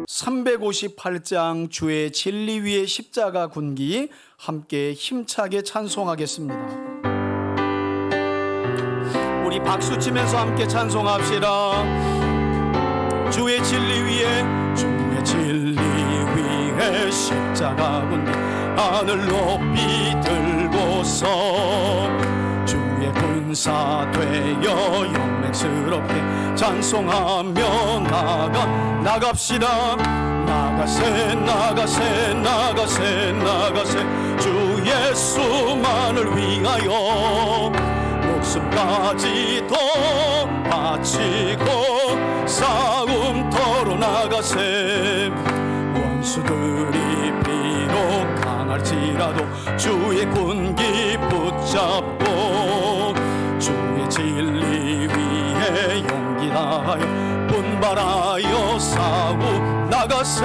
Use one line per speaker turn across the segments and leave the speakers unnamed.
358장 주의 진리 위에 십자가 군기 함께 힘차게 찬송하겠습니다. 우리 박수 치면서 함께 찬송합시다. 주의 진리 위에 십자가 군기 하늘 높이 들고서 주의 군사 되어 영맹스럽게 찬송하며 나갑시다. 나가세 주 예수만을 위하여 목숨까지도 바치고 싸움터로 나가세. 원수들이 비록 강할지라도 주의 군기 붙잡고 주의 진리 위에 용기 다하여 분발하여 싸우 나가세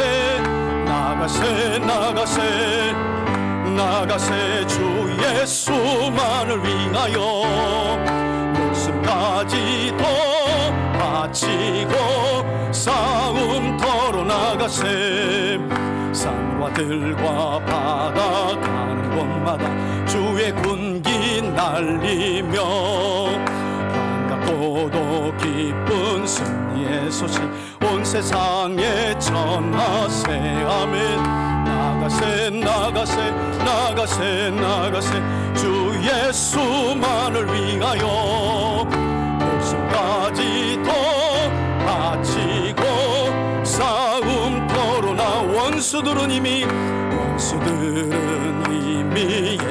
주 예수만을 위하여 목숨까지도 바치고 싸움터로 나가세. 산과 들과 바다 가는 곳마다 주의 군기 날리며 반갑고도 기쁜 승리의 소식 온 세상에 전하세. 아멘. 나가세 주 예수만을 위하여 목숨까지도 바치고 싸움터로 나. 원수들은 이미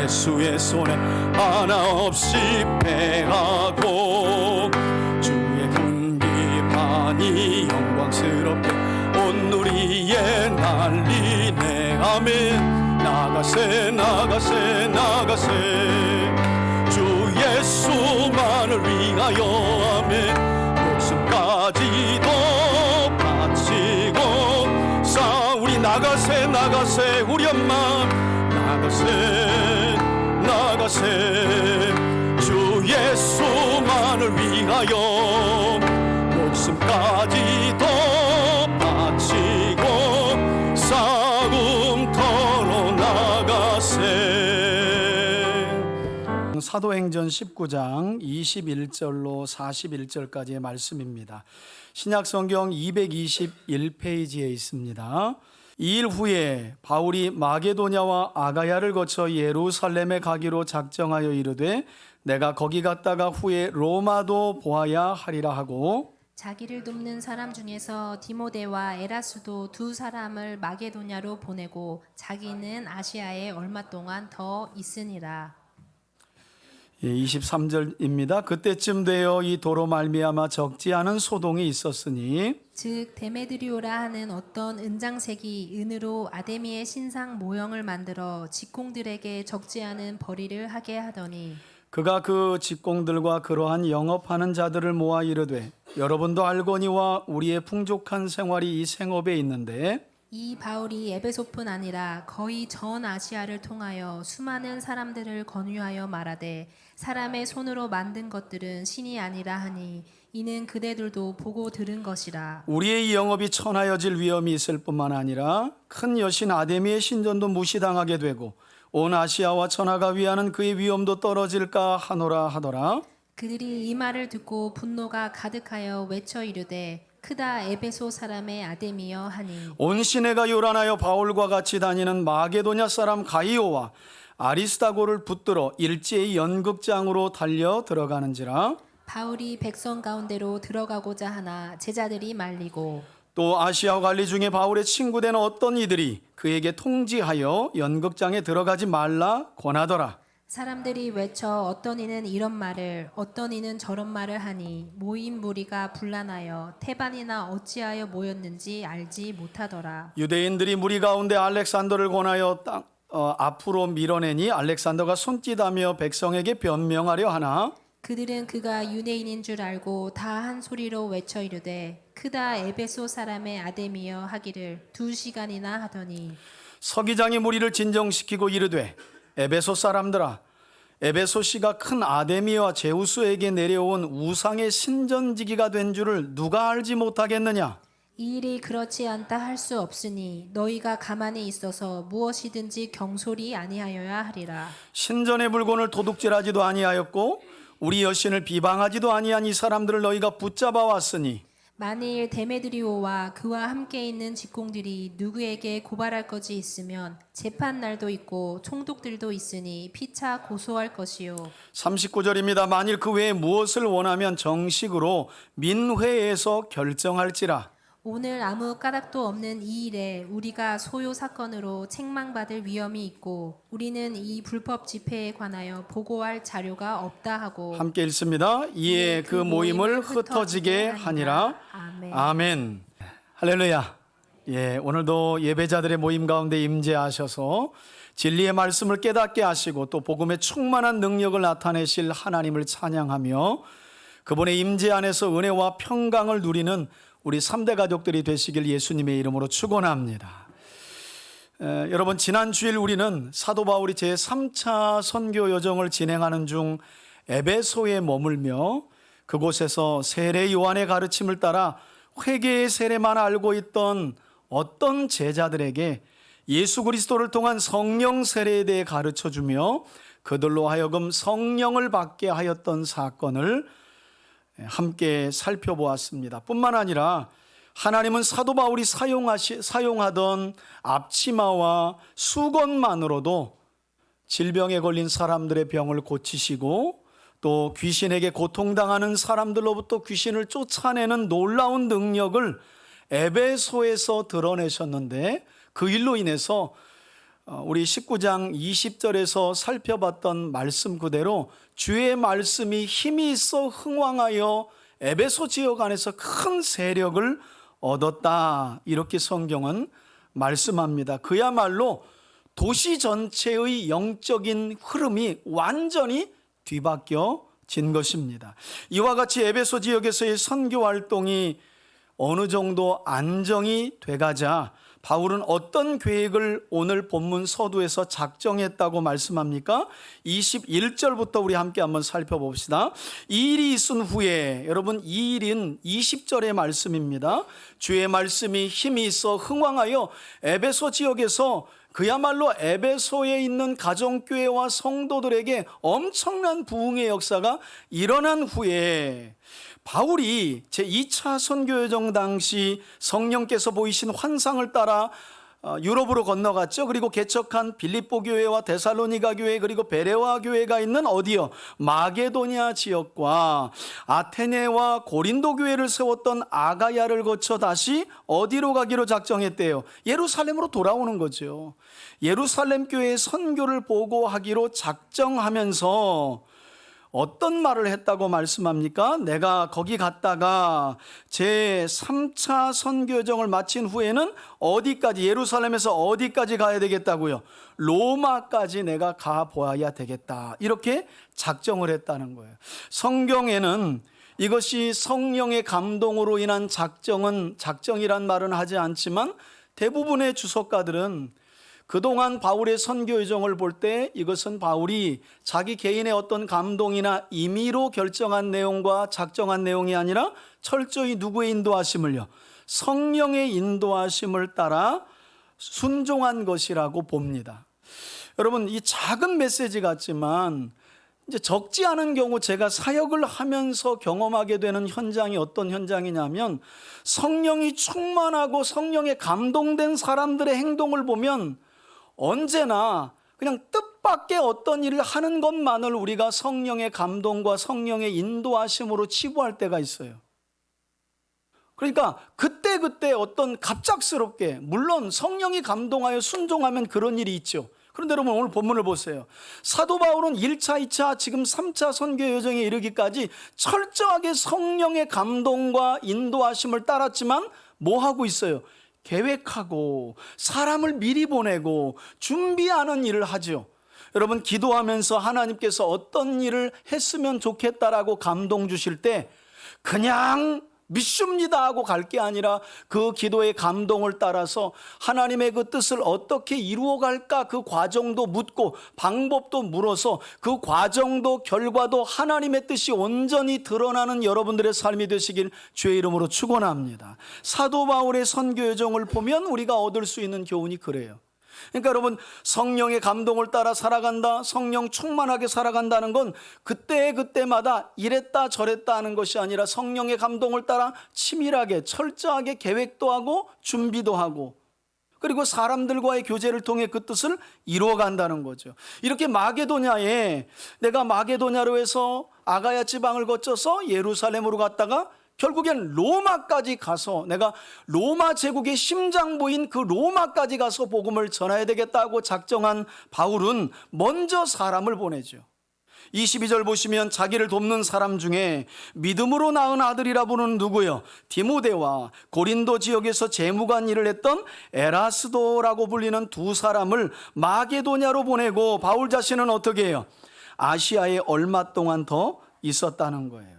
예수의 손에 하나 없이 패하고 주의 군기만이 영광스럽게 온 누리에 날리네. 아멘. 나가세 주 예수만을 위하여. 아멘. 목숨까지도 바치고 우리 나가세 우리 엄마 나가세 주 예수만을 위하여 목숨까지도 바치고 싸움터로 나가세. 사도행전 19장 21절로 41절까지의 말씀입니다. 신약성경 221페이지에 있습니다. 2일 후에 바울이 마게도냐와 아가야를 거쳐 예루살렘에 가기로 작정하여 이르되 내가 거기 갔다가 후에 로마도 보아야 하리라 하고
자기를 돕는 사람 중에서 디모데와 에라스도 두 사람을 마게도냐로 보내고 자기는 아시아에 얼마 동안 더 있으니라.
23절입니다. 그때쯤 되어 이 도로 말미암아 적지 않은 소동이 있었으니
즉 데메드리오라 하는 어떤 은장색이 은으로 아데미의 신상 모형을 만들어 직공들에게 적지 않은 벌이를 하게 하더니
그가 그 직공들과 그러한 영업하는 자들을 모아 이르되 여러분도 알거니와 우리의 풍족한 생활이 이 생업에 있는데
이 바울이 에베소뿐 아니라 거의 전 아시아를 통하여 수많은 사람들을 권유하여 말하되 사람의 손으로 만든 것들은 신이 아니라 하니 이는 그대들도 보고 들은 것이라.
우리의 이 영업이 천하여질 위험이 있을 뿐만 아니라 큰 여신 아데미의 신전도 무시당하게 되고 온 아시아와 천하가 위하는 그의 위엄도 떨어질까 하노라 하더라.
그들이 이 말을 듣고 분노가 가득하여 외쳐 이르되 크다 에베소 사람의 아데미여 하니
온 시내가 요란하여 바울과 같이 다니는 마게도냐 사람 가이오와 아리스다고를 붙들어 일제히 연극장으로 달려 들어가는지라.
바울이 백성 가운데로 들어가고자 하나 제자들이 말리고
또 아시아 관리 중에 바울의 친구된 어떤 이들이 그에게 통지하여 연극장에 들어가지 말라 권하더라.
사람들이 외쳐 어떤 이는 이런 말을 어떤 이는 저런 말을 하니 모인 무리가 분란하여 태반이나 어찌하여 모였는지 알지 못하더라.
유대인들이 무리 가운데 알렉산더를 권하여 앞으로 밀어내니 알렉산더가 손짓하며 백성에게 변명하려 하나
그들은 그가 유대인인 줄 알고 다 한 소리로 외쳐 이르되 크다 에베소 사람의 아데미여 하기를 2시간이나 하더니
서기장이 무리를 진정시키고 이르되 에베소 사람들아, 에베소시가 큰 아데미와 제우스에게 내려온 우상의 신전지기가 된 줄을 누가 알지 못하겠느냐?
이 일이 그렇지 않다 할 수 없으니 너희가 가만히 있어서 무엇이든지 경솔히 아니하여야 하리라.
신전의 물건을 도둑질하지도 아니하였고 우리 여신을 비방하지도 아니한 이 사람들을 너희가 붙잡아 왔으니
만일 데메드리오와 그와 함께 있는 직공들이 누구에게 고발할 것이 있으면 재판 날도 있고 총독들도 있으니 피차 고소할 것이요.
39절입니다. 만일 그 외에 무엇을 원하면 정식으로 민회에서 결정할지라.
오늘 아무 까닭도 없는 이 일에 우리가 소요 사건으로 책망받을 위험이 있고 우리는 이 불법 집회에 관하여 보고할 자료가 없다 하고
함께 읽습니다. 이에 그 모임을 흩어지게 하니라.
아멘.
아멘. 할렐루야. 오늘도 예배자들의 모임 가운데 임재하셔서 진리의 말씀을 깨닫게 하시고 또 복음의 충만한 능력을 나타내실 하나님을 찬양하며 그분의 임재 안에서 은혜와 평강을 누리는 우리 3대 가족들이 되시길 예수님의 이름으로 축원합니다. 여러분, 지난 주일 우리는 사도 바울이 제3차 선교 여정을 진행하는 중 에베소에 머물며 그곳에서 세례 요한의 가르침을 따라 회개의 세례만 알고 있던 어떤 제자들에게 예수 그리스도를 통한 성령 세례에 대해 가르쳐주며 그들로 하여금 성령을 받게 하였던 사건을 함께 살펴보았습니다. 뿐만 아니라 하나님은 사도 바울이 사용하던 앞치마와 수건만으로도 질병에 걸린 사람들의 병을 고치시고 또 귀신에게 고통당하는 사람들로부터 귀신을 쫓아내는 놀라운 능력을 에베소에서 드러내셨는데 그 일로 인해서 우리 19장 20절에서 살펴봤던 말씀 그대로 주의 말씀이 힘이 있어 흥왕하여 에베소 지역 안에서 큰 세력을 얻었다. 이렇게 성경은 말씀합니다. 그야말로 도시 전체의 영적인 흐름이 완전히 뒤바뀌어진 것입니다. 이와 같이 에베소 지역에서의 선교 활동이 어느 정도 안정이 돼가자 바울은 어떤 계획을 오늘 본문 서두에서 작정했다고 말씀합니까? 21절부터 우리 함께 한번 살펴봅시다. 이 일이 있은 후에, 여러분 이 일인 20절의 말씀입니다. 주의 말씀이 힘이 있어 흥왕하여 에베소 지역에서 그야말로 에베소에 있는 가정교회와 성도들에게 엄청난 부흥의 역사가 일어난 후에 바울이 제2차 선교여정 당시 성령께서 보이신 환상을 따라 유럽으로 건너갔죠. 그리고 개척한 빌립보 교회와 데살로니가 교회 그리고 베레와 교회가 있는 어디요? 마게도냐 지역과 아테네와 고린도 교회를 세웠던 아가야를 거쳐 다시 어디로 가기로 작정했대요? 예루살렘으로 돌아오는 거죠. 예루살렘 교회의 선교를 보고하기로 작정하면서 어떤 말을 했다고 말씀합니까? 내가 거기 갔다가 제3차 선교여정을 마친 후에는 어디까지, 예루살렘에서 어디까지 가야 되겠다고요? 로마까지 내가 가보아야 되겠다. 이렇게 작정을 했다는 거예요. 성경에는 이것이 성령의 감동으로 인한 작정이란 말은 하지 않지만 대부분의 주석가들은 그동안 바울의 선교 여정을 볼 때 이것은 바울이 자기 개인의 어떤 감동이나 임의로 결정한 내용과 작정한 내용이 아니라 철저히 누구의 인도하심을요? 성령의 인도하심을 따라 순종한 것이라고 봅니다. 여러분, 이 작은 메시지 같지만 이제 적지 않은 경우 제가 사역을 하면서 경험하게 되는 현장이 어떤 현장이냐면 성령이 충만하고 성령에 감동된 사람들의 행동을 보면 언제나 그냥 뜻밖의 어떤 일을 하는 것만을 우리가 성령의 감동과 성령의 인도하심으로 치부할 때가 있어요. 그러니까 그때 어떤 갑작스럽게, 물론 성령이 감동하여 순종하면 그런 일이 있죠. 그런데 여러분 오늘 본문을 보세요. 사도 바울은 1차, 2차, 지금 3차 선교 여정에 이르기까지 철저하게 성령의 감동과 인도하심을 따랐지만 뭐 하고 있어요? 계획하고 사람을 미리 보내고 준비하는 일을 하죠. 여러분 기도하면서 하나님께서 어떤 일을 했으면 좋겠다라고 감동 주실 때 그냥 믿습니다 하고 갈 게 아니라 그 기도의 감동을 따라서 하나님의 그 뜻을 어떻게 이루어갈까 그 과정도 묻고 방법도 물어서 그 과정도 결과도 하나님의 뜻이 온전히 드러나는 여러분들의 삶이 되시길 주의 이름으로 축원합니다. 사도 바울의 선교 여정을 보면 우리가 얻을 수 있는 교훈이 그래요. 그러니까 여러분, 성령의 감동을 따라 살아간다, 성령 충만하게 살아간다는 건 그때마다 이랬다 저랬다 하는 것이 아니라 성령의 감동을 따라 치밀하게 철저하게 계획도 하고 준비도 하고, 그리고 사람들과의 교제를 통해 그 뜻을 이루어간다는 거죠. 이렇게 마게도냐에, 내가 마게도냐로 해서 아가야 지방을 거쳐서 예루살렘으로 갔다가 결국엔 로마까지 가서 내가 로마 제국의 심장부인 그 로마까지 가서 복음을 전해야 되겠다고 작정한 바울은 먼저 사람을 보내죠. 22절 보시면 자기를 돕는 사람 중에 믿음으로 낳은 아들이라 부르는 누구요? 디모데와 고린도 지역에서 재무관 일을 했던 에라스도라고 불리는 두 사람을 마게도냐로 보내고 바울 자신은 어떻게 해요? 아시아에 얼마 동안 더 있었다는 거예요.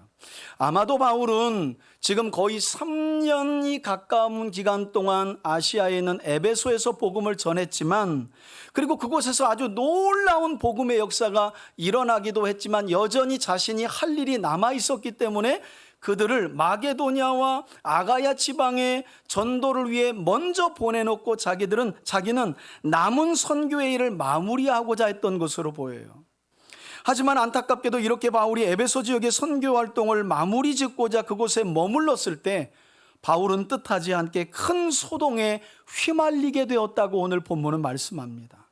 아마도 바울은 지금 거의 3년이 가까운 기간 동안 아시아에 있는 에베소에서 복음을 전했지만, 그리고 그곳에서 아주 놀라운 복음의 역사가 일어나기도 했지만 여전히 자신이 할 일이 남아 있었기 때문에 그들을 마게도냐와 아가야 지방의 전도를 위해 먼저 보내놓고 자기는 남은 선교의 일을 마무리하고자 했던 것으로 보여요. 하지만 안타깝게도 이렇게 바울이 에베소 지역의 선교 활동을 마무리 짓고자 그곳에 머물렀을 때 바울은 뜻하지 않게 큰 소동에 휘말리게 되었다고 오늘 본문은 말씀합니다.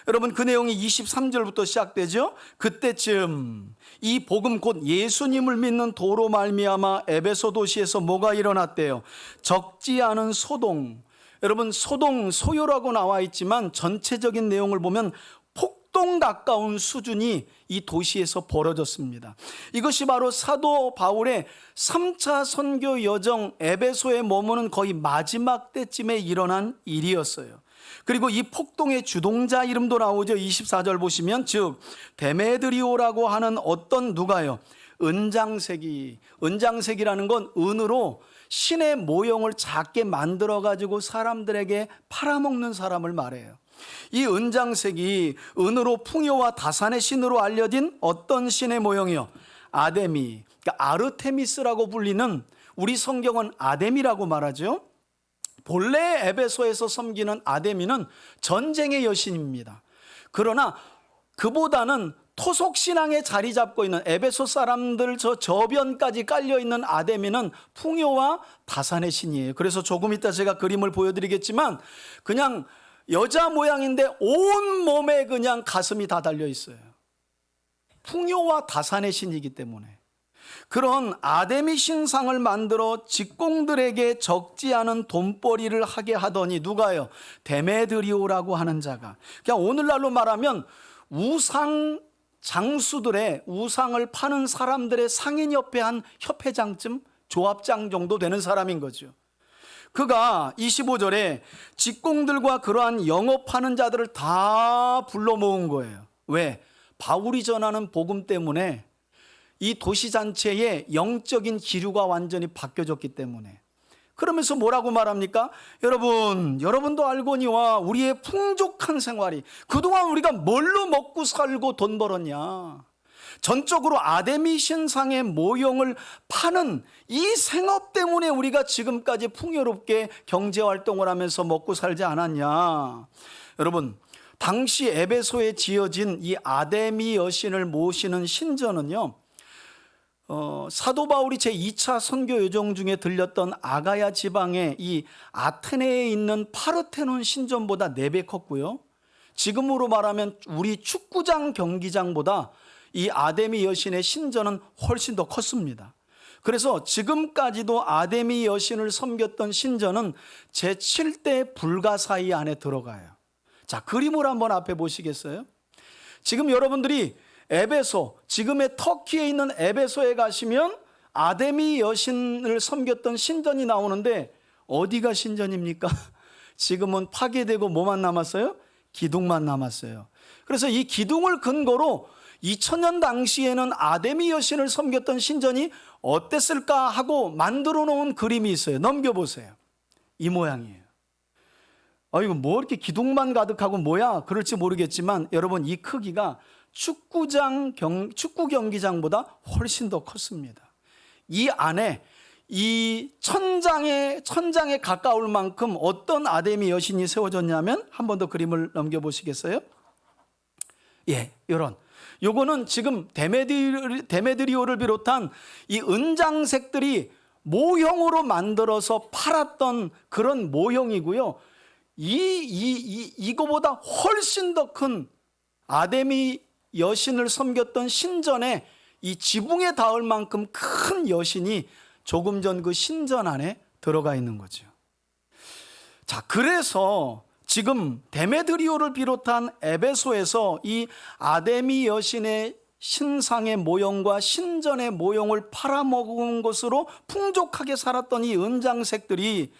여러분, 그 내용이 23절부터 시작되죠. 그때쯤 이 복음 곧 예수님을 믿는 도로 말미암아 에베소 도시에서 뭐가 일어났대요? 적지 않은 소동. 여러분, 소동, 소요라고 나와 있지만 전체적인 내용을 보면 폭동 가까운 수준이 이 도시에서 벌어졌습니다. 이것이 바로 사도 바울의 3차 선교 여정 에베소에 머무는 거의 마지막 때쯤에 일어난 일이었어요. 그리고 이 폭동의 주동자 이름도 나오죠. 24절 보시면, 즉 데메드리오라고 하는 어떤 누가요? 은장색이라는 건 은으로 신의 모형을 작게 만들어 가지고 사람들에게 팔아먹는 사람을 말해요. 이 은장색이 은으로 풍요와 다산의 신으로 알려진 어떤 신의 모형이요? 아데미, 그러니까 아르테미스라고 불리는, 우리 성경은 아데미라고 말하죠. 본래 에베소에서 섬기는 아데미는 전쟁의 여신입니다. 그러나 그보다는 토속신앙에 자리 잡고 있는 에베소 사람들 저 저변까지 깔려있는 아데미는 풍요와 다산의 신이에요. 그래서 조금 이따 제가 그림을 보여드리겠지만 그냥 여자 모양인데 온 몸에 그냥 가슴이 다 달려 있어요. 풍요와 다산의 신이기 때문에. 그런 아데미 신상을 만들어 직공들에게 적지 않은 돈벌이를 하게 하더니 누가요? 데메드리오라고 하는 자가. 그냥 오늘날로 말하면 우상 장수들의, 우상을 파는 사람들의 상인협회 한 협회장쯤, 조합장 정도 되는 사람인 거죠. 그가 25절에 직공들과 그러한 영업하는 자들을 다 불러 모은 거예요. 왜? 바울이 전하는 복음 때문에 이 도시 전체의 영적인 기류가 완전히 바뀌어졌기 때문에. 그러면서 뭐라고 말합니까? 여러분도 알거니와 우리의 풍족한 생활이, 그동안 우리가 뭘로 먹고 살고 돈 벌었냐? 전적으로 아데미 신상의 모형을 파는 이 생업 때문에 우리가 지금까지 풍요롭게 경제활동을 하면서 먹고 살지 않았냐? 여러분, 당시 에베소에 지어진 이 아데미 여신을 모시는 신전은요, 사도 바울이 제2차 선교 여정 중에 들렸던 아가야 지방의 이 아테네에 있는 파르테논 신전보다 4배 컸고요. 지금으로 말하면 우리 축구장 경기장보다 이 아데미 여신의 신전은 훨씬 더 컸습니다. 그래서 지금까지도 아데미 여신을 섬겼던 신전은 제7대 불가사의 안에 들어가요. 자, 그림을 한번 앞에 보시겠어요? 지금 여러분들이 에베소, 지금의 터키에 있는 에베소에 가시면 아데미 여신을 섬겼던 신전이 나오는데 어디가 신전입니까? 지금은 파괴되고 뭐만 남았어요? 기둥만 남았어요. 그래서 이 기둥을 근거로 2000년 당시에는 아데미 여신을 섬겼던 신전이 어땠을까 하고 만들어 놓은 그림이 있어요. 넘겨보세요. 이 모양이에요. 이거 뭐 이렇게 기둥만 가득하고 뭐야? 그럴지 모르겠지만 여러분, 이 크기가 축구 경기장보다 훨씬 더 컸습니다. 이 안에 이 천장에 가까울 만큼 어떤 아데미 여신이 세워졌냐면, 한 번 더 그림을 넘겨보시겠어요? 예, 요거는 지금 데메드리오를 비롯한 이 은장색들이 모형으로 만들어서 팔았던 그런 모형이고요. 이거보다 훨씬 더 큰 아데미 여신을 섬겼던 신전에 이 지붕에 닿을 만큼 큰 여신이 조금 전 그 신전 안에 들어가 있는 거죠. 자, 그래서 지금 데메드리오를 비롯한 에베소에서 이 아데미 여신의 신상의 모형과 신전의 모형을 팔아먹은 것으로 풍족하게 살았던 이 은장색들이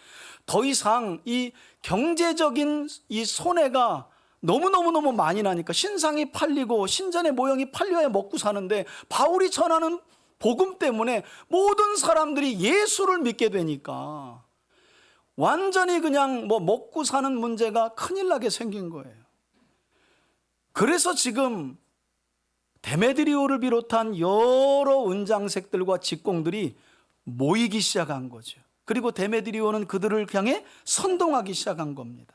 더 이상 이 경제적인 이 손해가 너무너무 많이 나니까 신상이 팔리고 신전의 모형이 팔려야 먹고 사는데, 바울이 전하는 복음 때문에 모든 사람들이 예수를 믿게 되니까 완전히 그냥 먹고 사는 문제가 큰일 나게 생긴 거예요. 그래서 지금 데메드리오를 비롯한 여러 은장색들과 직공들이 모이기 시작한 거죠. 그리고 데메드리오는 그들을 향해 선동하기 시작한 겁니다.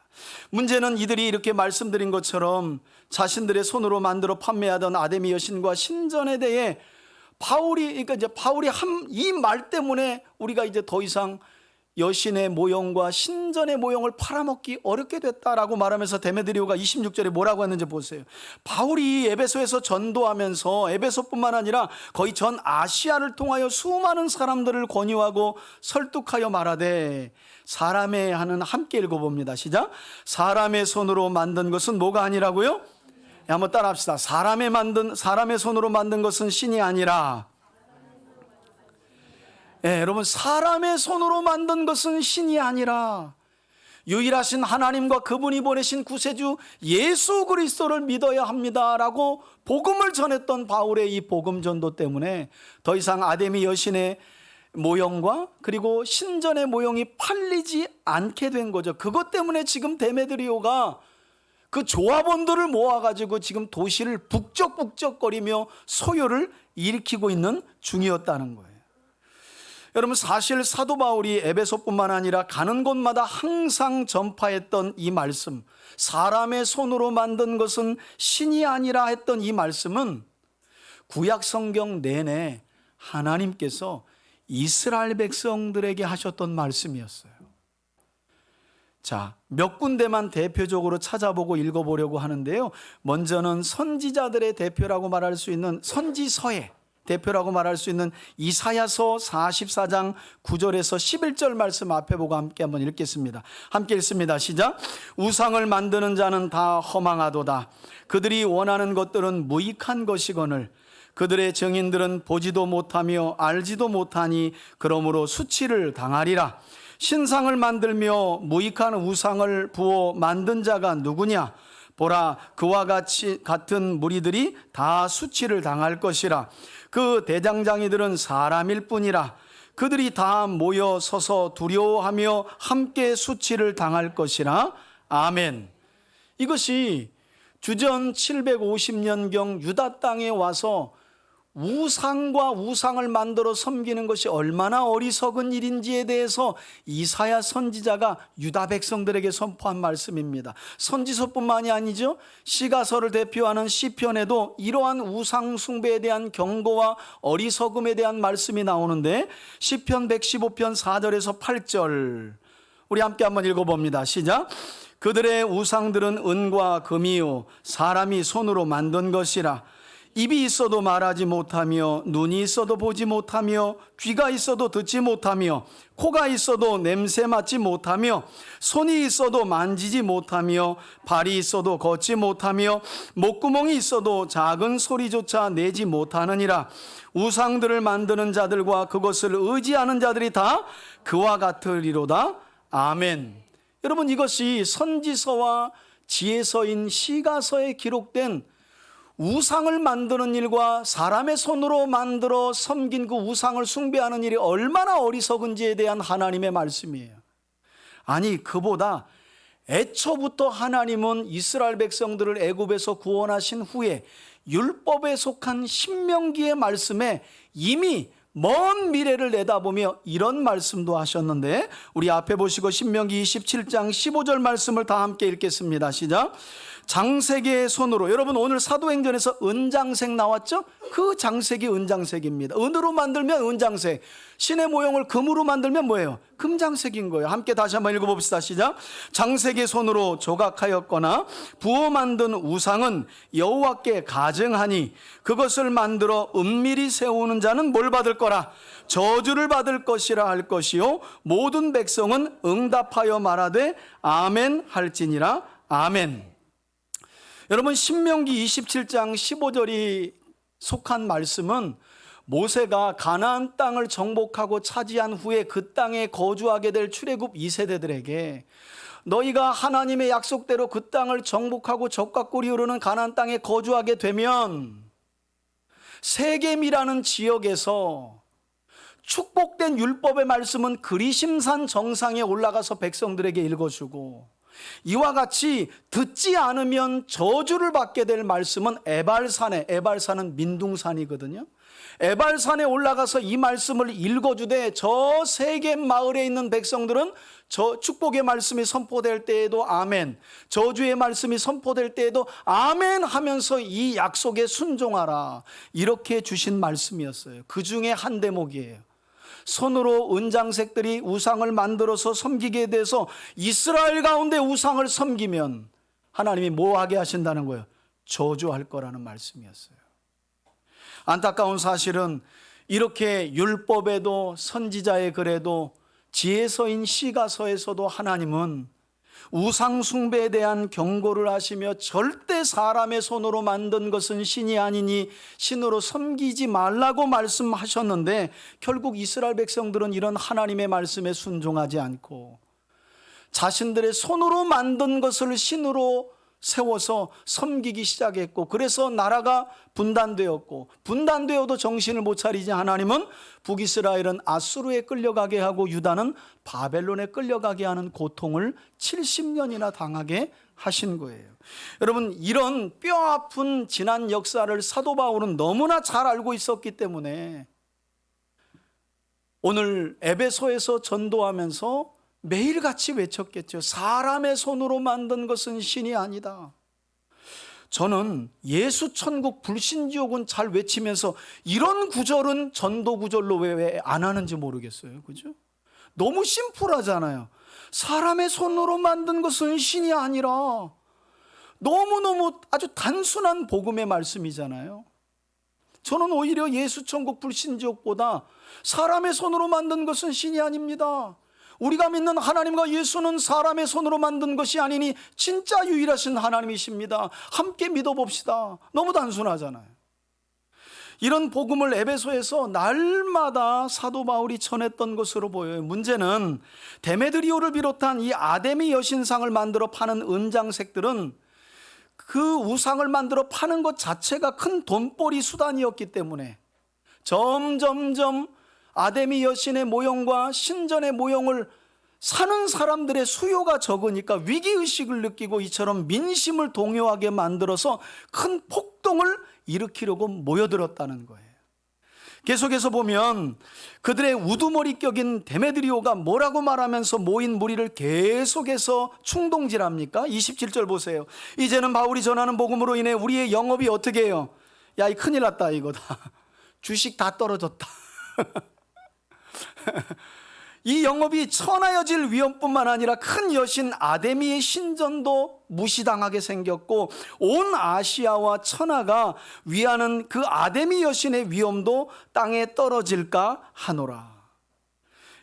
문제는 이들이 이렇게 말씀드린 것처럼 자신들의 손으로 만들어 판매하던 아데미 여신과 신전에 대해 바울이 한 이 말 때문에 우리가 이제 더 이상 여신의 모형과 신전의 모형을 팔아먹기 어렵게 됐다라고 말하면서 데메드리오가 26절에 뭐라고 했는지 보세요. 바울이 에베소에서 전도하면서 에베소뿐만 아니라 거의 전 아시아를 통하여 수많은 사람들을 권유하고 설득하여 말하되, 사람의 하는, 함께 읽어봅니다. 시작. 사람의 손으로 만든 것은 뭐가 아니라고요? 한번 따라합시다. 사람의 손으로 만든 것은 신이 아니라. 여러분, 사람의 손으로 만든 것은 신이 아니라 유일하신 하나님과 그분이 보내신 구세주 예수 그리스도를 믿어야 합니다라고 복음을 전했던 바울의 이 복음 전도 때문에 더 이상 아데미 여신의 모형과 그리고 신전의 모형이 팔리지 않게 된 거죠. 그것 때문에 지금 데메드리오가 그 조합원들을 모아가지고 지금 도시를 북적북적거리며 소요를 일으키고 있는 중이었다는 거예요. 여러분, 사실 사도 바울이 에베소뿐만 아니라 가는 곳마다 항상 전파했던 이 말씀, 사람의 손으로 만든 것은 신이 아니라 했던 이 말씀은 구약 성경 내내 하나님께서 이스라엘 백성들에게 하셨던 말씀이었어요. 자, 몇 군데만 대표적으로 찾아보고 읽어보려고 하는데요. 먼저는 선지자들의 대표라고 말할 수 있는, 선지서의 대표라고 말할 수 있는 이사야서 44장 9절에서 11절 말씀 앞에 보고 함께 한번 읽겠습니다. 함께 읽습니다. 시작. 우상을 만드는 자는 다 허망하도다. 그들이 원하는 것들은 무익한 것이거늘 그들의 증인들은 보지도 못하며 알지도 못하니 그러므로 수치를 당하리라. 신상을 만들며 무익한 우상을 부어 만든 자가 누구냐? 보라, 그와 같은 무리들이 다 수치를 당할 것이라. 그 대장장이들은 사람일 뿐이라. 그들이 다 모여 서서 두려워하며 함께 수치를 당할 것이라. 아멘. 이것이 주전 750년경 유다 땅에 와서 우상과 우상을 만들어 섬기는 것이 얼마나 어리석은 일인지에 대해서 이사야 선지자가 유다 백성들에게 선포한 말씀입니다. 선지서뿐만이 아니죠. 시가서를 대표하는 시편에도 이러한 우상 숭배에 대한 경고와 어리석음에 대한 말씀이 나오는데, 시편 115편 4절에서 8절 우리 함께 한번 읽어봅니다. 시작. 그들의 우상들은 은과 금이요 사람이 손으로 만든 것이라. 입이 있어도 말하지 못하며 눈이 있어도 보지 못하며 귀가 있어도 듣지 못하며 코가 있어도 냄새 맡지 못하며 손이 있어도 만지지 못하며 발이 있어도 걷지 못하며 목구멍이 있어도 작은 소리조차 내지 못하느니라. 우상들을 만드는 자들과 그것을 의지하는 자들이 다 그와 같으리로다. 아멘. 여러분, 이것이 선지서와 지혜서인 시가서에 기록된 우상을 만드는 일과 사람의 손으로 만들어 섬긴 그 우상을 숭배하는 일이 얼마나 어리석은지에 대한 하나님의 말씀이에요. 아니, 그보다 애초부터 하나님은 이스라엘 백성들을 애굽에서 구원하신 후에 율법에 속한 신명기의 말씀에 이미 먼 미래를 내다보며 이런 말씀도 하셨는데, 우리 앞에 보시고 신명기 27장 15절 말씀을 다 함께 읽겠습니다. 시작. 장색의 손으로, 여러분 오늘 사도행전에서 은장색 나왔죠? 그 장색이 은장색입니다. 은으로 만들면 은장색, 신의 모형을 금으로 만들면 뭐예요? 금장색인 거예요. 함께 다시 한번 읽어봅시다. 시작. 장색의 손으로 조각하였거나 부어 만든 우상은 여호와께 가증하니 그것을 만들어 은밀히 세우는 자는 뭘 받을 거라? 저주를 받을 것이라 할 것이요 모든 백성은 응답하여 말하되 아멘 할지니라. 아멘. 여러분, 신명기 27장 15절이 속한 말씀은 모세가 가나안 땅을 정복하고 차지한 후에 그 땅에 거주하게 될 출애굽 2세대들에게 너희가 하나님의 약속대로 그 땅을 정복하고 적과 꿀이 흐르는 가나안 땅에 거주하게 되면 세겜이라는 지역에서 축복된 율법의 말씀은 그리심산 정상에 올라가서 백성들에게 읽어주고, 이와 같이 듣지 않으면 저주를 받게 될 말씀은 에발산에, 에발산은 민둥산이거든요. 에발산에 올라가서 이 말씀을 읽어주되 저 세겜 마을에 있는 백성들은 저 축복의 말씀이 선포될 때에도 아멘, 저주의 말씀이 선포될 때에도 아멘 하면서 이 약속에 순종하라, 이렇게 주신 말씀이었어요. 그 중에 한 대목이에요. 손으로 은장색들이 우상을 만들어서 섬기게 돼서 이스라엘 가운데 우상을 섬기면 하나님이 뭐 하게 하신다는 거예요? 저주할 거라는 말씀이었어요. 안타까운 사실은 이렇게 율법에도 선지자의 글에도 지혜서인 시가서에서도 하나님은 우상 숭배에 대한 경고를 하시며 절대 사람의 손으로 만든 것은 신이 아니니 신으로 섬기지 말라고 말씀하셨는데, 결국 이스라엘 백성들은 이런 하나님의 말씀에 순종하지 않고 자신들의 손으로 만든 것을 신으로 세워서 섬기기 시작했고, 그래서 나라가 분단되었고, 분단되어도 정신을 못 차리지 하나님은 북이스라엘은 아수르에 끌려가게 하고 유다는 바벨론에 끌려가게 하는 고통을 70년이나 당하게 하신 거예요. 여러분, 이런 뼈아픈 지난 역사를 사도 바울은 너무나 잘 알고 있었기 때문에 오늘 에베소에서 전도하면서 매일같이 외쳤겠죠. 사람의 손으로 만든 것은 신이 아니다. 저는 예수 천국 불신지옥은 잘 외치면서 이런 구절은 전도 구절로 왜 안 하는지 모르겠어요. 그죠? 너무 심플하잖아요. 사람의 손으로 만든 것은 신이 아니라, 너무너무 아주 단순한 복음의 말씀이잖아요. 저는 오히려 예수 천국 불신지옥보다 사람의 손으로 만든 것은 신이 아닙니다. 우리가 믿는 하나님과 예수는 사람의 손으로 만든 것이 아니니 진짜 유일하신 하나님이십니다. 함께 믿어봅시다. 너무 단순하잖아요. 이런 복음을 에베소에서 날마다 사도 바울이 전했던 것으로 보여요. 문제는 데메드리오를 비롯한 이 아데미 여신상을 만들어 파는 은장색들은 그 우상을 만들어 파는 것 자체가 큰 돈벌이 수단이었기 때문에 점점점 아데미 여신의 모형과 신전의 모형을 사는 사람들의 수요가 적으니까 위기의식을 느끼고 이처럼 민심을 동요하게 만들어서 큰 폭동을 일으키려고 모여들었다는 거예요. 계속해서 보면 그들의 우두머리 격인 데메드리오가 뭐라고 말하면서 모인 무리를 계속해서 충동질합니까? 27절 보세요. 이제는 바울이 전하는 복음으로 인해 우리의 영업이 어떻게 해요? 야, 이 큰일 났다 이거다. 주식 다 떨어졌다. 이 영업이 천하여질 위험뿐만 아니라 큰 여신 아데미의 신전도 무시당하게 생겼고, 온 아시아와 천하가 위하는 그 아데미 여신의 위엄도 땅에 떨어질까 하노라.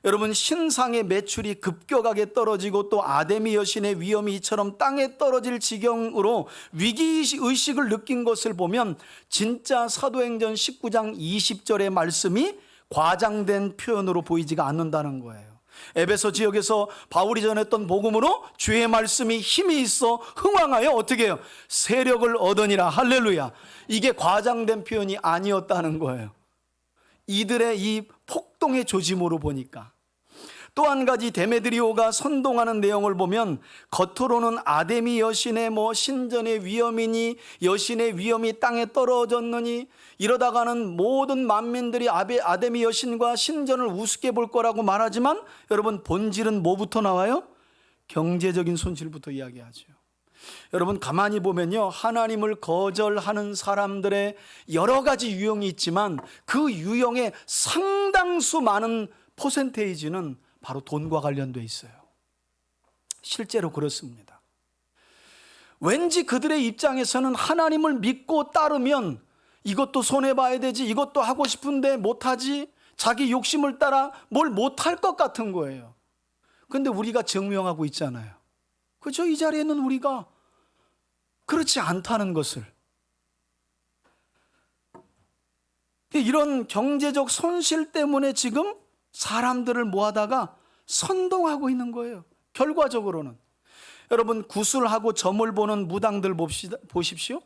여러분, 신상의 매출이 급격하게 떨어지고 또 아데미 여신의 위엄이 이처럼 땅에 떨어질 지경으로 위기의식을 느낀 것을 보면 진짜 사도행전 19장 20절의 말씀이 과장된 표현으로 보이지가 않는다는 거예요. 에베소 지역에서 바울이 전했던 복음으로 주의 말씀이 힘이 있어 흥왕하여 어떻게 해요? 세력을 얻으니라. 할렐루야. 이게 과장된 표현이 아니었다는 거예요. 이들의 이 폭동의 조짐으로 보니까. 또 한 가지 데메드리오가 선동하는 내용을 보면 겉으로는 아데미 여신의 신전의 위엄이니 여신의 위엄이 땅에 떨어졌느니 이러다가는 모든 만민들이 아데미 여신과 신전을 우습게 볼 거라고 말하지만 여러분 본질은 뭐부터 나와요? 경제적인 손실부터 이야기하죠. 여러분 가만히 보면요, 하나님을 거절하는 사람들의 여러 가지 유형이 있지만 그 유형의 상당수 많은 퍼센테이지는 바로 돈과 관련돼 있어요. 실제로 그렇습니다. 왠지 그들의 입장에서는 하나님을 믿고 따르면 이것도 손해봐야 되지, 이것도 하고 싶은데 못하지, 자기 욕심을 따라 뭘 못할 것 같은 거예요. 그런데 우리가 증명하고 있잖아요. 그죠? 이 자리에는 우리가 그렇지 않다는 것을. 이런 경제적 손실 때문에 지금 사람들을 모아다가 선동하고 있는 거예요. 결과적으로는 여러분 구슬하고 점을 보는 무당들 보십시오.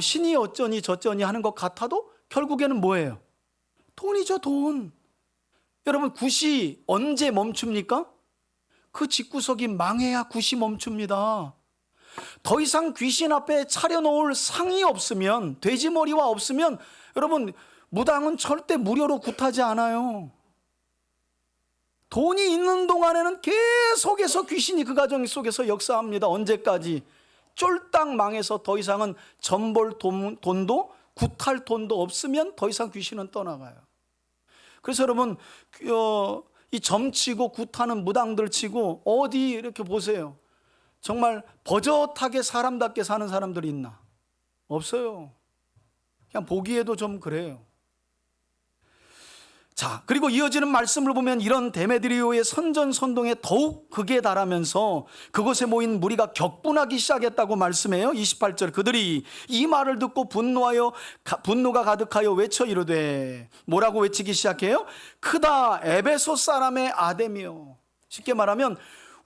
신이 어쩌니 저쩌니 하는 것 같아도 결국에는 뭐예요? 돈이죠, 돈. 여러분 굿이 언제 멈춥니까? 그 집구석이 망해야 굿이 멈춥니다. 더 이상 귀신 앞에 차려놓을 상이 없으면, 돼지머리와 없으면 여러분 무당은 절대 무료로 굿하지 않아요. 돈이 있는 동안에는 계속해서 귀신이 그 가정 속에서 역사합니다. 언제까지? 쫄딱 망해서 더 이상은 점볼 돈도 굿할 돈도 없으면 더 이상 귀신은 떠나가요. 그래서 여러분 이 점치고 굿하는 무당들 치고 어디 이렇게 보세요. 정말 버젓하게 사람답게 사는 사람들이 있나? 없어요. 그냥 보기에도 좀 그래요. 자, 그리고 이어지는 말씀을 보면 이런 데메드리오의 선전선동에 더욱 극에 달하면서 그곳에 모인 무리가 격분하기 시작했다고 말씀해요. 28절 그들이 이 말을 듣고 분노가 가득하여 외쳐 이르되, 뭐라고 외치기 시작해요? 크다 에베소 사람의 아데미여. 쉽게 말하면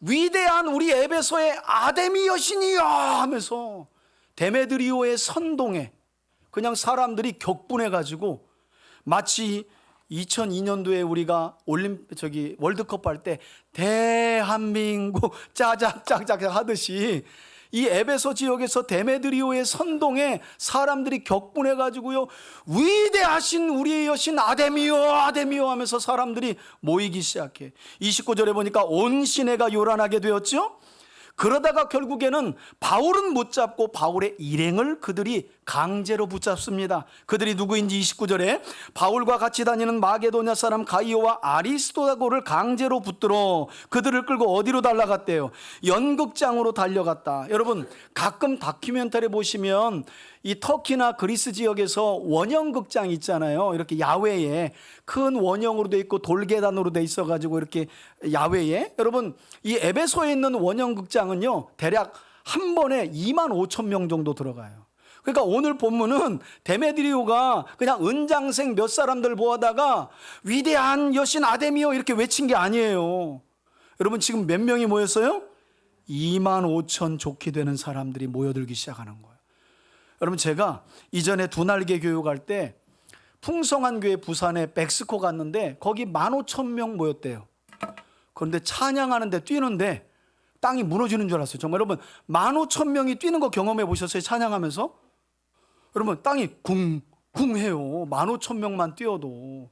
위대한 우리 에베소의 아데미 여신이여 하면서 데메드리오의 선동에 그냥 사람들이 격분해가지고 마치 2002년도에 우리가 월드컵 할 때 대한민국 짜작짜작 하듯이 이 에베소 지역에서 데메드리오의 선동에 사람들이 격분해가지고요, 위대하신 우리의 여신 아데미요 하면서 사람들이 모이기 시작해. 29절에 보니까 온 시내가 요란하게 되었죠. 그러다가 결국에는 바울은 못 잡고 바울의 일행을 그들이 강제로 붙잡습니다. 그들이 누구인지 29절에 바울과 같이 다니는 마게도냐 사람 가이오와 아리스토고를 강제로 붙들어 그들을 끌고 어디로 달려갔대요? 연극장으로 달려갔다. 여러분 가끔 다큐멘터리 보시면 이 터키나 그리스 지역에서 원형극장 있잖아요. 이렇게 야외에 큰 원형으로 돼 있고 돌계단으로 돼 있어가지고 이렇게 야외에, 여러분 이 에베소에 있는 원형극장은요 대략 한 번에 25,000명 정도 들어가요. 그러니까 오늘 본문은 데메드리오가 그냥 은장생 몇 사람들 모아다가 위대한 여신 아데미오 이렇게 외친 게 아니에요. 여러분 지금 몇 명이 모였어요? 25,000 좋게 되는 사람들이 모여들기 시작하는 거예요. 여러분 제가 이전에 두날개 교육할 때 풍성한 교회 부산에 백스코 갔는데 거기 15,000명 모였대요. 그런데 찬양하는데 뛰는데 땅이 무너지는 줄 알았어요. 정말 여러분 15,000명이 뛰는 거 경험해 보셨어요? 찬양하면서? 여러분 땅이 쿵쿵해요. 15,000명만 뛰어도.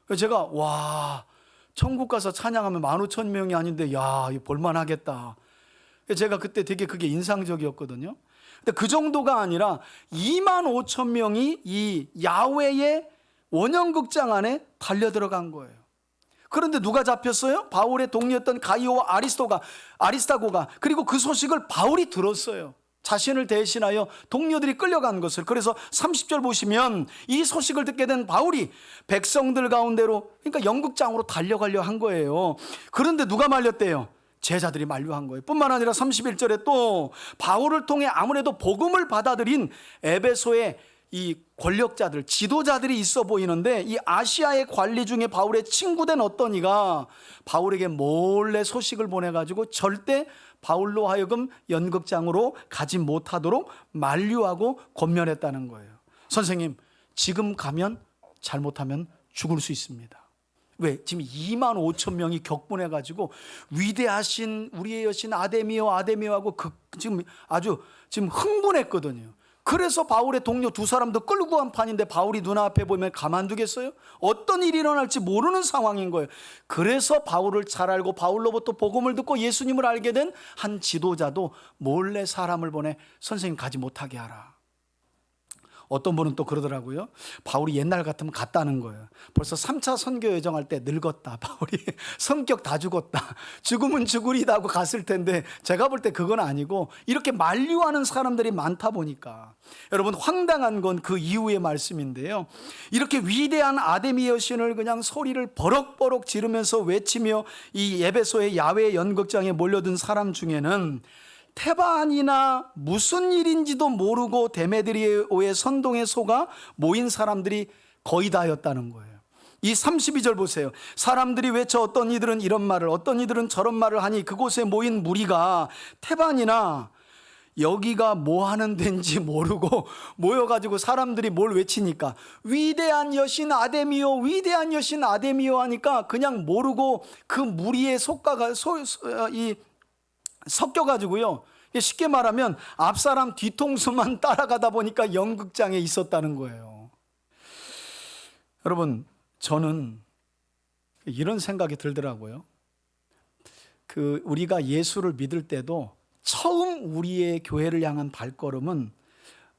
그래서 제가 와, 천국 가서 찬양하면 15,000명이 아닌데 야, 이거 볼만하겠다. 제가 그때 되게 그게 인상적이었거든요. 근데 그 정도가 아니라 25,000명이 이 야외의 원형극장 안에 달려들어간 거예요. 그런데 누가 잡혔어요? 바울의 동료였던 가이오와 아리스타고가. 그리고 그 소식을 바울이 들었어요. 자신을 대신하여 동료들이 끌려간 것을. 그래서 30절 보시면 이 소식을 듣게 된 바울이 백성들 가운데로, 그러니까 연극장으로 달려가려 한 거예요. 그런데 누가 말렸대요? 제자들이 만류한 거예요. 뿐만 아니라 31절에 또 바울을 통해 아무래도 복음을 받아들인 에베소의 이 권력자들, 지도자들이 있어 보이는데 이 아시아의 관리 중에 바울의 친구된 어떤 이가 바울에게 몰래 소식을 보내가지고 절대 바울로 하여금 연극장으로 가지 못하도록 만류하고 권면했다는 거예요. 선생님, 지금 가면 잘못하면 죽을 수 있습니다. 왜? 지금 2만 5천 명이 격분해가지고 위대하신 우리의 여신 아데미오 아데미오하고 지금 아주 지금 흥분했거든요. 그래서 바울의 동료 두 사람도 끌고 간 판인데 바울이 눈앞에 보면 가만두겠어요? 어떤 일이 일어날지 모르는 상황인 거예요. 그래서 바울을 잘 알고 바울로부터 복음을 듣고 예수님을 알게 된 한 지도자도 몰래 사람을 보내 선생님 가지 못하게 하라. 어떤 분은 또 그러더라고요. 바울이 옛날 같으면 갔다는 거예요. 벌써 3차 선교 여정할 때 늙었다. 바울이 성격 다 죽었다. 죽으면 죽으리다 하고 갔을 텐데 제가 볼 때 그건 아니고 이렇게 만류하는 사람들이 많다 보니까 여러분 황당한 건 그 이후의 말씀인데요. 이렇게 위대한 아데미 여신을 그냥 소리를 버럭버럭 지르면서 외치며 이 에베소의 야외 연극장에 몰려든 사람 중에는 테반이나 무슨 일인지도 모르고 데메드리오의 선동에 속아 모인 사람들이 거의 다였다는 거예요. 이 32절 보세요. 사람들이 외쳐 어떤 이들은 이런 말을 어떤 이들은 저런 말을 하니 그곳에 모인 무리가 테반이나 여기가 뭐 하는 데인지 모르고 모여가지고 사람들이 뭘 외치니까 위대한 여신 아데미오 위대한 여신 아데미오 하니까 그냥 모르고 그 무리에 섞여가지고요. 쉽게 말하면 앞사람 뒤통수만 따라가다 보니까 연극장에 있었다는 거예요. 여러분, 저는 이런 생각이 들더라고요. 우리가 예수를 믿을 때도 처음 우리의 교회를 향한 발걸음은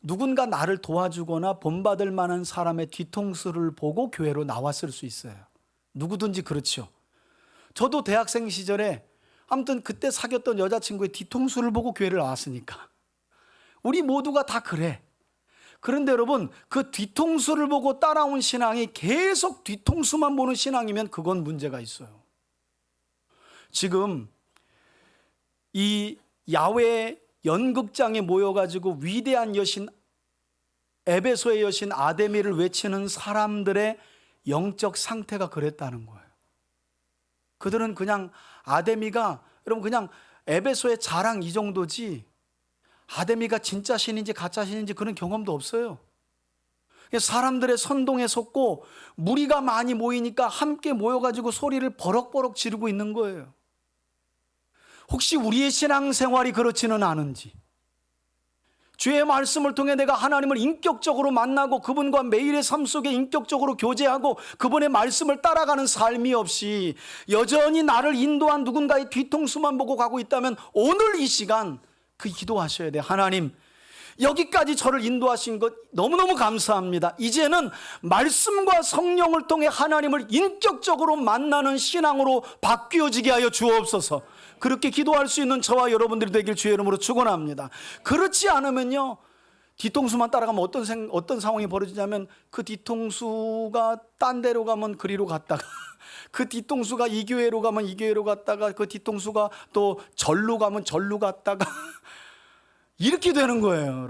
누군가 나를 도와주거나 본받을 만한 사람의 뒤통수를 보고 교회로 나왔을 수 있어요. 누구든지 그렇죠. 저도 대학생 시절에 아무튼 그때 사귀었던 여자친구의 뒤통수를 보고 교회를 나왔으니까 우리 모두가 다 그래. 그런데 여러분 그 뒤통수를 보고 따라온 신앙이 계속 뒤통수만 보는 신앙이면 그건 문제가 있어요. 지금 이 야외 연극장에 모여가지고 위대한 여신 에베소의 여신 아데미를 외치는 사람들의 영적 상태가 그랬다는 거예요. 그들은 그냥 아데미가 여러분 그냥 에베소의 자랑 이 정도지 아데미가 진짜 신인지 가짜 신인지 그런 경험도 없어요. 사람들의 선동에 속고 무리가 많이 모이니까 함께 모여가지고 소리를 버럭버럭 지르고 있는 거예요. 혹시 우리의 신앙생활이 그렇지는 않은지, 주의 말씀을 통해 내가 하나님을 인격적으로 만나고 그분과 매일의 삶 속에 인격적으로 교제하고 그분의 말씀을 따라가는 삶이 없이 여전히 나를 인도한 누군가의 뒤통수만 보고 가고 있다면 오늘 이 시간 기도하셔야 돼요. 하나님, 여기까지 저를 인도하신 것 너무너무 감사합니다. 이제는 말씀과 성령을 통해 하나님을 인격적으로 만나는 신앙으로 바뀌어지게 하여 주옵소서. 그렇게 기도할 수 있는 저와 여러분들이 되길 주의 이름으로 축원합니다. 그렇지 않으면요, 뒤통수만 따라가면 어떤 상황이 벌어지냐면 그 뒤통수가 딴 데로 가면 그리로 갔다가 그 뒤통수가 이 교회로 가면 이 교회로 갔다가 그 뒤통수가 또 절로 가면 절로 갔다가 이렇게 되는 거예요.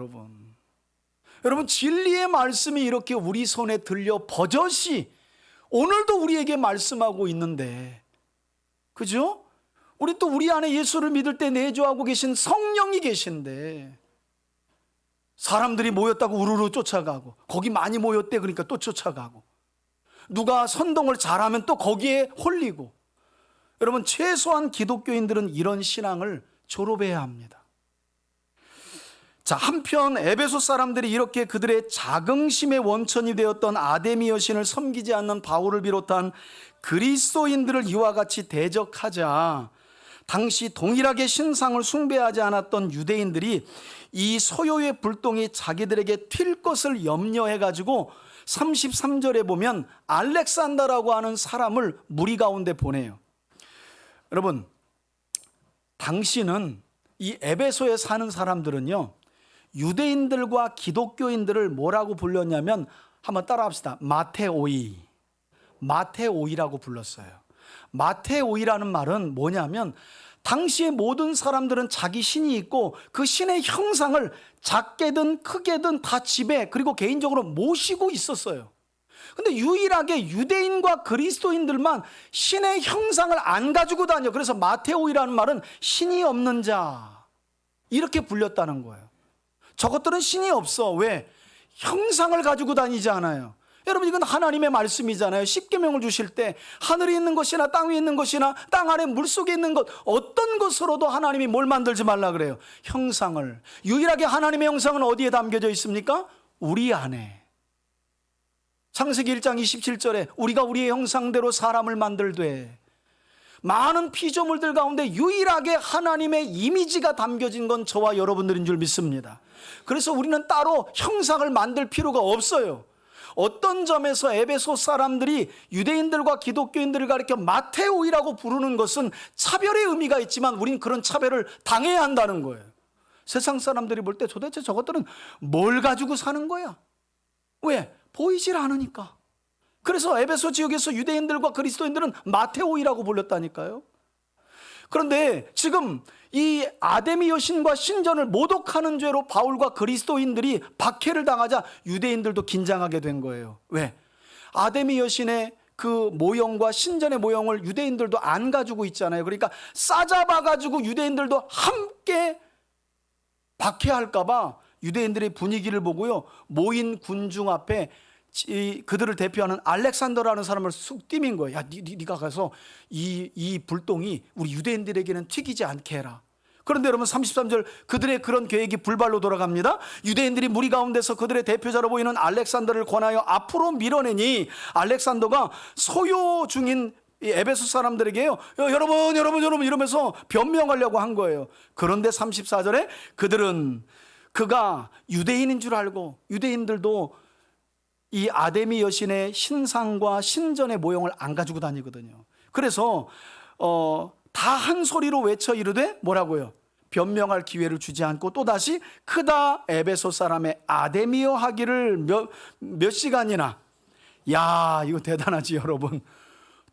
여러분 진리의 말씀이 이렇게 우리 손에 들려 버젓이 오늘도 우리에게 말씀하고 있는데, 그죠? 우리 또 우리 안에 예수를 믿을 때 내주하고 계신 성령이 계신데 사람들이 모였다고 우르르 쫓아가고 거기 많이 모였대 그러니까 또 쫓아가고 누가 선동을 잘하면 또 거기에 홀리고, 여러분 최소한 기독교인들은 이런 신앙을 졸업해야 합니다. 자, 한편 에베소 사람들이 이렇게 그들의 자긍심의 원천이 되었던 아데미 여신을 섬기지 않는 바울을 비롯한 그리스도인들을 이와 같이 대적하자 당시 동일하게 신상을 숭배하지 않았던 유대인들이 이 소요의 불똥이 자기들에게 튈 것을 염려해가지고 33절에 보면 알렉산더라고 하는 사람을 무리 가운데 보내요. 여러분, 당시는 이 에베소에 사는 사람들은요, 유대인들과 기독교인들을 뭐라고 불렀냐면, 한번 따라합시다. 마테오이라고 불렀어요. 마테오이라는 말은 뭐냐면 당시의 모든 사람들은 자기 신이 있고 그 신의 형상을 작게든 크게든 다 집에 그리고 개인적으로 모시고 있었어요. 근데 유일하게 유대인과 그리스도인들만 신의 형상을 안 가지고 다녀. 그래서 마테오이라는 말은 신이 없는 자 이렇게 불렸다는 거예요. 저것들은 신이 없어. 왜? 형상을 가지고 다니지 않아요. 여러분, 이건 하나님의 말씀이잖아요. 십계명을 주실 때 하늘에 있는 것이나 땅 위에 있는 것이나 땅 아래 물속에 있는 것 어떤 것으로도 하나님이 뭘 만들지 말라 그래요. 형상을. 유일하게 하나님의 형상은 어디에 담겨져 있습니까? 우리 안에. 창세기 1장 27절에 우리가 우리의 형상대로 사람을 만들되, 많은 피조물들 가운데 유일하게 하나님의 이미지가 담겨진 건 저와 여러분들인 줄 믿습니다. 그래서 우리는 따로 형상을 만들 필요가 없어요. 어떤 점에서 에베소 사람들이 유대인들과 기독교인들을 가리켜 마테오이라고 부르는 것은 차별의 의미가 있지만 우린 그런 차별을 당해야 한다는 거예요. 세상 사람들이 볼 때 도대체 저것들은 뭘 가지고 사는 거야? 왜? 보이질 않으니까. 그래서 에베소 지역에서 유대인들과 그리스도인들은 마테오이라고 불렸다니까요. 그런데 지금 이 아데미 여신과 신전을 모독하는 죄로 바울과 그리스도인들이 박해를 당하자 유대인들도 긴장하게 된 거예요. 왜? 아데미 여신의 그 모형과 신전의 모형을 유대인들도 안 가지고 있잖아요. 그러니까 싸잡아 가지고 유대인들도 함께 박해할까 봐 유대인들의 분위기를 보고요, 모인 군중 앞에 그들을 대표하는 알렉산더라는 사람을 쑥 띠민 거예요. 야, 네가 가서 이 불똥이 우리 유대인들에게는 튀기지 않게 해라. 그런데 여러분 33절, 그들의 그런 계획이 불발로 돌아갑니다. 유대인들이 무리 가운데서 그들의 대표자로 보이는 알렉산더를 권하여 앞으로 밀어내니 알렉산더가 소요 중인 이 에베소 사람들에게요, 여러분 이러면서 변명하려고 한 거예요. 그런데 34절에 그들은 그가 유대인인 줄 알고, 유대인들도 이 아데미 여신의 신상과 신전의 모형을 안 가지고 다니거든요. 그래서 다 한 소리로 외쳐 이르되 뭐라고요? 변명할 기회를 주지 않고 또다시 크다 에베소 사람의 아데미여 하기를 몇 시간이나, 야, 이거 대단하지 여러분.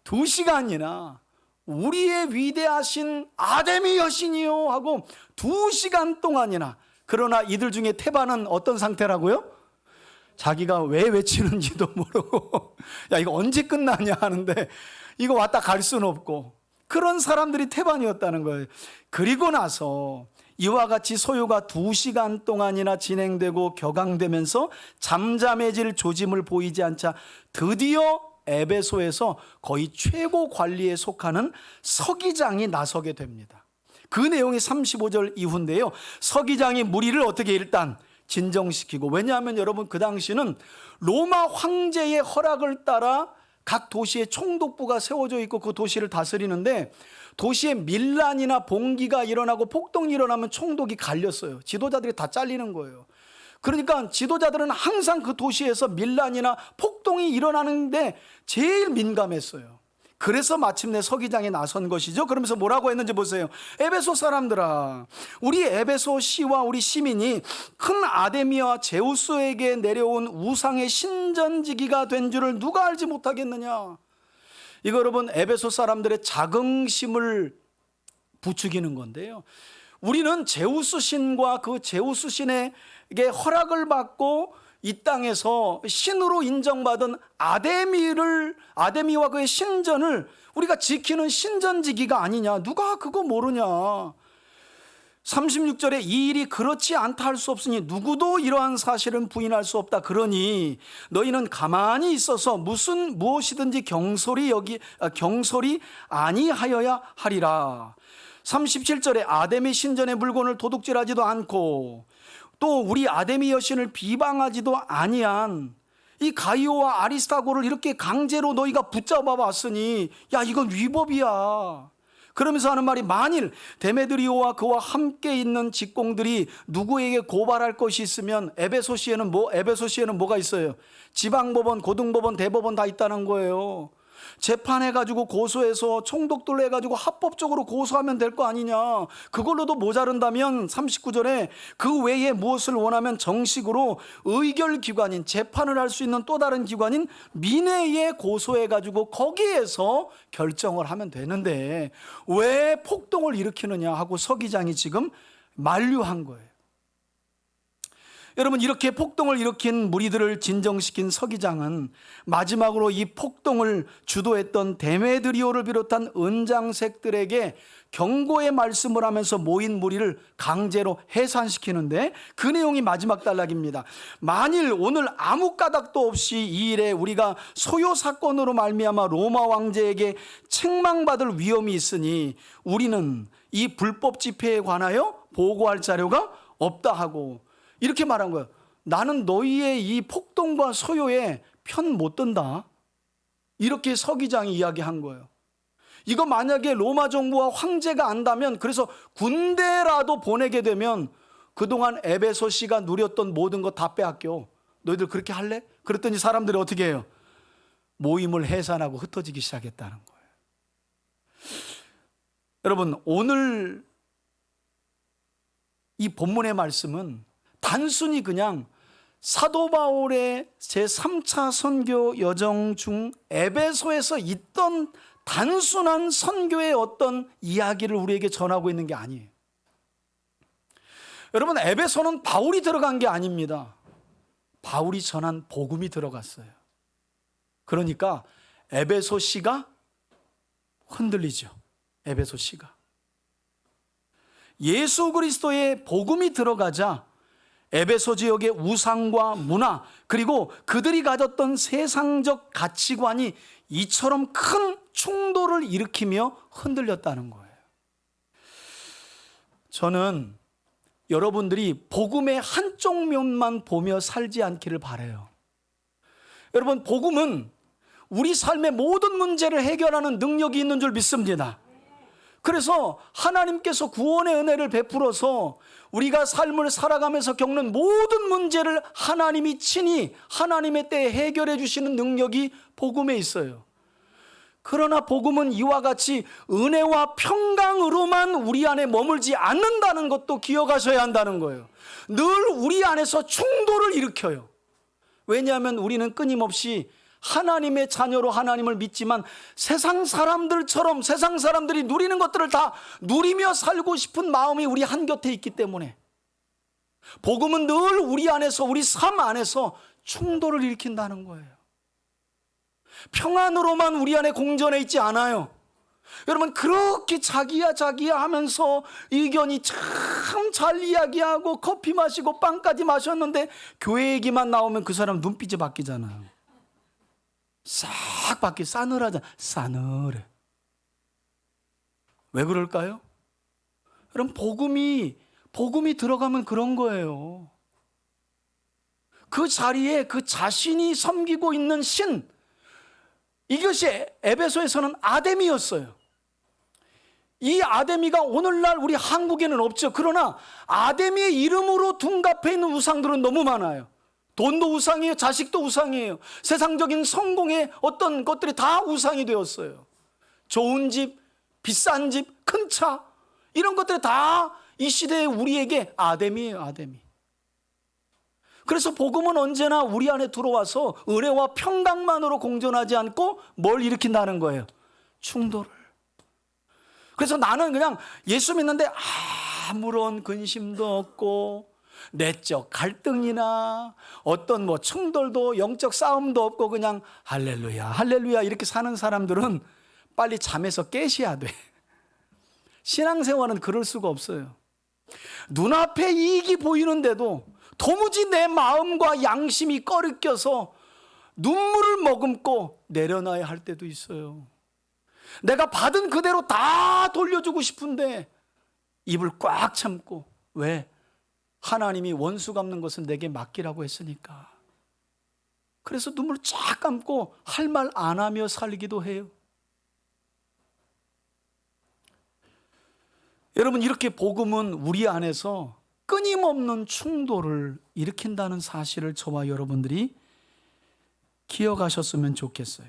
2시간이나 우리의 위대하신 아데미 여신이요 하고 2시간 동안이나. 그러나 이들 중에 태반은 어떤 상태라고요? 자기가 왜 외치는지도 모르고 야, 이거 언제 끝나냐 하는데 이거 왔다 갈 수는 없고, 그런 사람들이 태반이었다는 거예요. 그리고 나서 이와 같이 소요가 2시간 동안이나 진행되고 격앙되면서 잠잠해질 조짐을 보이지 않자 드디어 에베소에서 거의 최고 관리에 속하는 서기장이 나서게 됩니다. 그 내용이 35절 이후인데요, 서기장이 무리를 어떻게 일단 진정시키고, 왜냐하면 여러분 그 당시는 로마 황제의 허락을 따라 각 도시에 총독부가 세워져 있고 그 도시를 다스리는데, 도시에 밀란이나 봉기가 일어나고 폭동이 일어나면 총독이 갈렸어요. 지도자들이 다 잘리는 거예요. 그러니까 지도자들은 항상 그 도시에서 밀란이나 폭동이 일어나는데 제일 민감했어요. 그래서 마침내 서기장이 나선 것이죠. 그러면서 뭐라고 했는지 보세요. 에베소 사람들아, 우리 에베소 시와 우리 시민이 큰 아데미와 제우스에게 내려온 우상의 신전지기가 된 줄을 누가 알지 못하겠느냐. 이거 여러분 에베소 사람들의 자긍심을 부추기는 건데요, 우리는 제우스 신과 그 제우스 신에게 허락을 받고 이 땅에서 신으로 인정받은 아데미와 그의 신전을 우리가 지키는 신전지기가 아니냐. 누가 그거 모르냐. 36절에 이 일이 그렇지 않다 할 수 없으니 누구도 이러한 사실은 부인할 수 없다. 그러니 너희는 가만히 있어서 무엇이든지 경솔이 아니하여야 하리라. 37절에 아데미 신전의 물건을 도둑질하지도 않고 또 우리 아데미 여신을 비방하지도 아니한 이 가이오와 아리스타고를 이렇게 강제로 너희가 붙잡아 왔으니 야, 이건 위법이야. 그러면서 하는 말이, 만일 데메드리오와 그와 함께 있는 직공들이 누구에게 고발할 것이 있으면 에베소시에는 뭐가 있어요? 지방법원, 고등법원, 대법원 다 있다는 거예요. 재판해가지고 고소해서 총독들로 해가지고 합법적으로 고소하면 될 거 아니냐. 그걸로도 모자른다면 39절에 그 외에 무엇을 원하면 정식으로 의결기관인, 재판을 할 수 있는 또 다른 기관인 민회에 고소해가지고 거기에서 결정을 하면 되는데 왜 폭동을 일으키느냐 하고 서기장이 지금 만류한 거예요. 여러분, 이렇게 폭동을 일으킨 무리들을 진정시킨 서기장은 마지막으로 이 폭동을 주도했던 데메드리오를 비롯한 은장색들에게 경고의 말씀을 하면서 모인 무리를 강제로 해산시키는데 그 내용이 마지막 단락입니다. 만일 오늘 아무 까닭도 없이 이 일에 우리가 소요 사건으로 말미암아 로마 왕제에게 책망받을 위험이 있으니 우리는 이 불법 집회에 관하여 보고할 자료가 없다 하고 이렇게 말한 거예요. 나는 너희의 이 폭동과 소요에 편 못 든다. 이렇게 서기장이 이야기한 거예요. 이거 만약에 로마 정부와 황제가 안다면, 그래서 군대라도 보내게 되면 그동안 에베소시가 누렸던 모든 것 다 빼앗겨. 너희들 그렇게 할래? 그랬더니 사람들이 어떻게 해요? 모임을 해산하고 흩어지기 시작했다는 거예요. 여러분, 오늘 이 본문의 말씀은 단순히 그냥 사도 바울의 제3차 선교 여정 중 에베소에서 있던 단순한 선교의 어떤 이야기를 우리에게 전하고 있는 게 아니에요. 여러분, 에베소는 바울이 들어간 게 아닙니다. 바울이 전한 복음이 들어갔어요. 그러니까 에베소시가 흔들리죠. 에베소시가. 예수 그리스도의 복음이 들어가자 에베소 지역의 우상과 문화, 그리고 그들이 가졌던 세상적 가치관이 이처럼 큰 충돌을 일으키며 흔들렸다는 거예요. 저는 여러분들이 복음의 한쪽 면만 보며 살지 않기를 바라요. 여러분, 복음은 우리 삶의 모든 문제를 해결하는 능력이 있는 줄 믿습니다. 그래서 하나님께서 구원의 은혜를 베풀어서 우리가 삶을 살아가면서 겪는 모든 문제를 하나님이 친히 하나님의 때에 해결해 주시는 능력이 복음에 있어요. 그러나 복음은 이와 같이 은혜와 평강으로만 우리 안에 머물지 않는다는 것도 기억하셔야 한다는 거예요. 늘 우리 안에서 충돌을 일으켜요. 왜냐하면 우리는 끊임없이 하나님의 자녀로 하나님을 믿지만 세상 사람들처럼 세상 사람들이 누리는 것들을 다 누리며 살고 싶은 마음이 우리 한곁에 있기 때문에 복음은 늘 우리 안에서, 우리 삶 안에서 충돌을 일으킨다는 거예요. 평안으로만 우리 안에 공존해 있지 않아요. 여러분, 그렇게 자기야 하면서 의견이 참 잘 이야기하고 커피 마시고 빵까지 마셨는데 교회 얘기만 나오면 그 사람 눈빛이 바뀌잖아요. 싹 바뀌어. 싸늘하잖아. 싸늘해. 왜 그럴까요? 여러분, 복음이 들어가면 그런 거예요. 그 자리에 그 자신이 섬기고 있는 신, 이것이 에베소에서는 아데미였어요. 이 아데미가 오늘날 우리 한국에는 없죠. 그러나 아데미의 이름으로 둔갑해 있는 우상들은 너무 많아요. 돈도 우상이에요. 자식도 우상이에요. 세상적인 성공의 어떤 것들이 다 우상이 되었어요. 좋은 집, 비싼 집, 큰 차, 이런 것들이 다 이 시대에 우리에게 아데미예요. 아데미. 그래서 복음은 언제나 우리 안에 들어와서 은혜와 평강만으로 공존하지 않고 뭘 일으킨다는 거예요? 충돌을. 그래서 나는 그냥 예수 믿는데 아무런 근심도 없고 내적 갈등이나 어떤 충돌도, 영적 싸움도 없고 그냥 할렐루야 할렐루야 이렇게 사는 사람들은 빨리 잠에서 깨셔야 돼. 신앙생활은 그럴 수가 없어요. 눈앞에 이익이 보이는데도 도무지 내 마음과 양심이 꺼리껴서 눈물을 머금고 내려놔야 할 때도 있어요. 내가 받은 그대로 다 돌려주고 싶은데 입을 꽉 참고. 왜? 하나님이 원수 갚는 것은 내게 맡기라고 했으니까. 그래서 눈물 쫙 감고 할 말 안 하며 살기도 해요. 여러분, 이렇게 복음은 우리 안에서 끊임없는 충돌을 일으킨다는 사실을 저와 여러분들이 기억하셨으면 좋겠어요.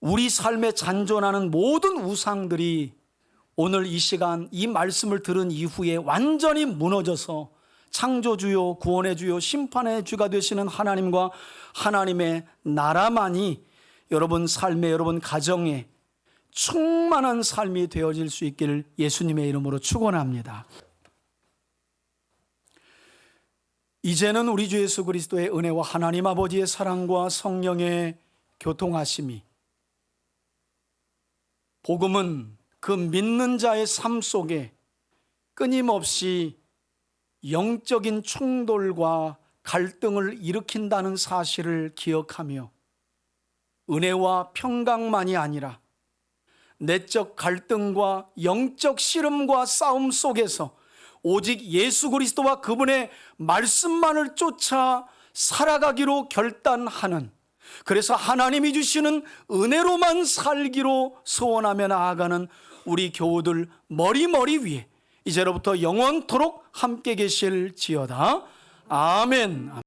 우리 삶에 잔존하는 모든 우상들이 오늘 이 시간 이 말씀을 들은 이후에 완전히 무너져서 창조주요, 구원의 주요, 심판의 주가 되시는 하나님과 하나님의 나라만이 여러분 삶에, 여러분 가정에 충만한 삶이 되어질 수 있기를 예수님의 이름으로 축원합니다. 이제는 우리 주 예수 그리스도의 은혜와 하나님 아버지의 사랑과 성령의 교통하심이, 복음은 그 믿는 자의 삶 속에 끊임없이 영적인 충돌과 갈등을 일으킨다는 사실을 기억하며 은혜와 평강만이 아니라 내적 갈등과 영적 씨름과 싸움 속에서 오직 예수 그리스도와 그분의 말씀만을 쫓아 살아가기로 결단하는, 그래서 하나님이 주시는 은혜로만 살기로 소원하며 나아가는 우리 교우들 머리 위에 이제로부터 영원토록 함께 계실지어다. 아멘.